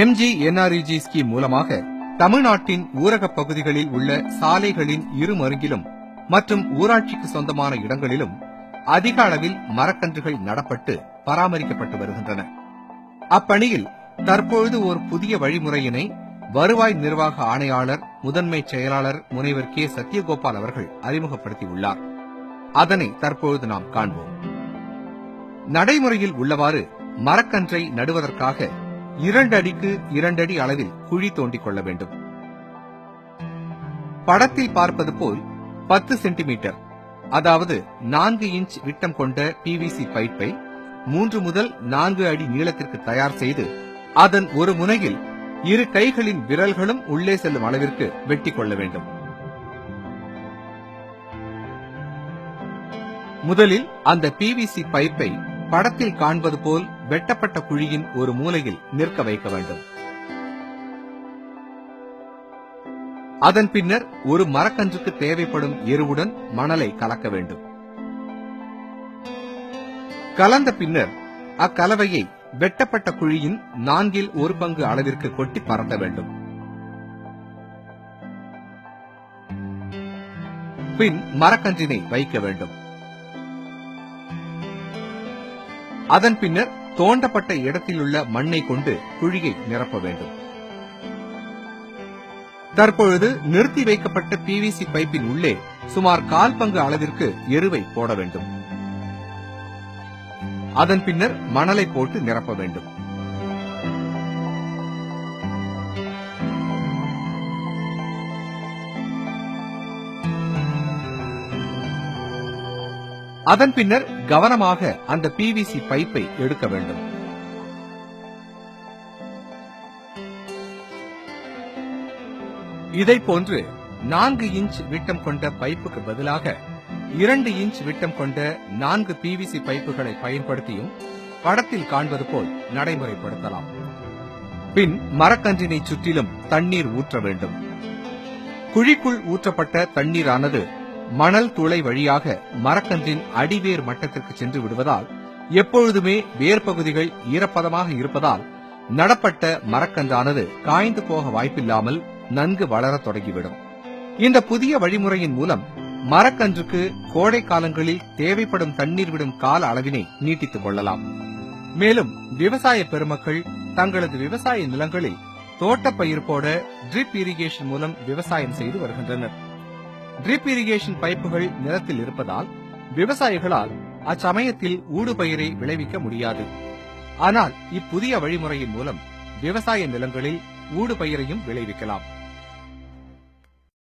MGNREG scheme மூலமாக தமிழ்நாட்டின் ஊரகப் பகுதிகளில் உள்ள சாலைகளின் இருமருங்கிலும் மற்றும் ஊராட்சிக்கு சொந்தமான இடங்களிலும் அதிக அளவில் மரக்கன்றுகள் நடப்பட்டு பராமரிக்கப்பட்டு வருகின்றன. அப்பணியில் தற்பொழுது ஒரு புதிய வழிமுறையினை வருவாய் நிர்வாக ஆணையாளர் முதன்மை செயலாளர் முனைவர் கே. சத்யகோபால் அவர்கள் அறிமுகப்படுத்தியுள்ளார். அதனை தற்பொழுது நாம் காண்போம். நடைமுறையில் உள்ளவாறு மரக்கன்றை நடுவதற்காக 2 அடிக்கு 2 அடி அளவில் குழி தோண்டிக் கொள்ள வேண்டும். படத்தில் பார்ப்பது போல் 10 சென்டிமீட்டர் அதாவது 4 இன்ச் விட்டம் கொண்ட PVC பைப்பை 3 முதல் 4 அடி நீளத்திற்கு தயார் செய்து அதன் ஒரு முனையில் 2 கைகளின் விரல்களும் உள்ளே செல்லும் அளவிற்கு வெட்டிக் கொள்ள வேண்டும். முதலில் அந்த PVC பைப்பை படத்தில் காண்பது போல் வெட்டப்பட்ட குழியின் ஒரு மூலையில் நிற்க வைக்க வேண்டும். அதன் பின்னர் ஒரு மரக்கன்றுக்கு தேவைப்படும் எருவுடன் மணலை கலக்க வேண்டும். கலந்த பின்னர் அக்கலவையை வெட்டப்பட்ட குழியின் 4 1 பங்கு அளவிற்கு கொட்டி பரத்த வேண்டும். பின் மரக்கன்றினை வைக்க வேண்டும். அதன் பின்னர் தோண்டப்பட்ட இடத்திலுள்ள மண்ணை கொண்டு குழியை நிரப்ப வேண்டும். தற்பொழுது நிறுத்தி வைக்கப்பட்ட PVC பைப்பின் உள்ளே சுமார் 1/4 பங்கு அளவிற்கு எருவை போட வேண்டும். அதன் பின்னர் மணலை போட்டு நிரப்ப வேண்டும். அதன் பின்னர் கவனமாக அந்த PVC பைப்பை எடுக்க வேண்டும். இதைப்போன்று 4 இன்ச் விட்டம் கொண்ட பைப்புக்கு பதிலாக 2 இன்ச் விட்டம் கொண்ட 4 PVC பைப்புகளை பயன்படுத்தியும் படத்தில் காண்பது போல் நடைமுறைப்படுத்தலாம். பின் மரக்கன்றினை சுற்றிலும் தண்ணீர் ஊற்ற வேண்டும். குழிக்குள் ஊற்றப்பட்ட தண்ணீரானது மணல் துளை வழியாக மரக்கன்றின் அடிவேர் மட்டத்திற்கு சென்று விடுவதால் எப்பொழுதுமே வேர் பகுதிகள் ஈரப்பதமாக இருப்பதால் நடப்பட்ட மரக்கன்றானது காய்ந்து போக வாய்ப்பில்லாமல் நன்கு வளரத் தொடங்கிவிடும். இந்த புதிய வழிமுறையின் மூலம் மரக்கன்றுக்கு கோடை காலங்களில் தேவைப்படும் தண்ணீர் விடும் கால அளவினை நீட்டித்துக் கொள்ளலாம். மேலும் விவசாய பெருமக்கள் தங்களது விவசாய நிலங்களில் தோட்டப்பயிர் போட ட்ரிப் இரிகேஷன் மூலம் விவசாயம் செய்து வருகின்றனர். ட்ரிப் இரிகேஷன் பைப்புகள் நிலத்தில் இருப்பதால் விவசாயிகளால் அச்சமயத்தில் ஊடுபயிரை விளைவிக்க முடியாது. ஆனால் இப்புதிய வழிமுறையின் மூலம் விவசாய நிலங்களில் ஊடுபயிரையும் விளைவிக்கலாம்.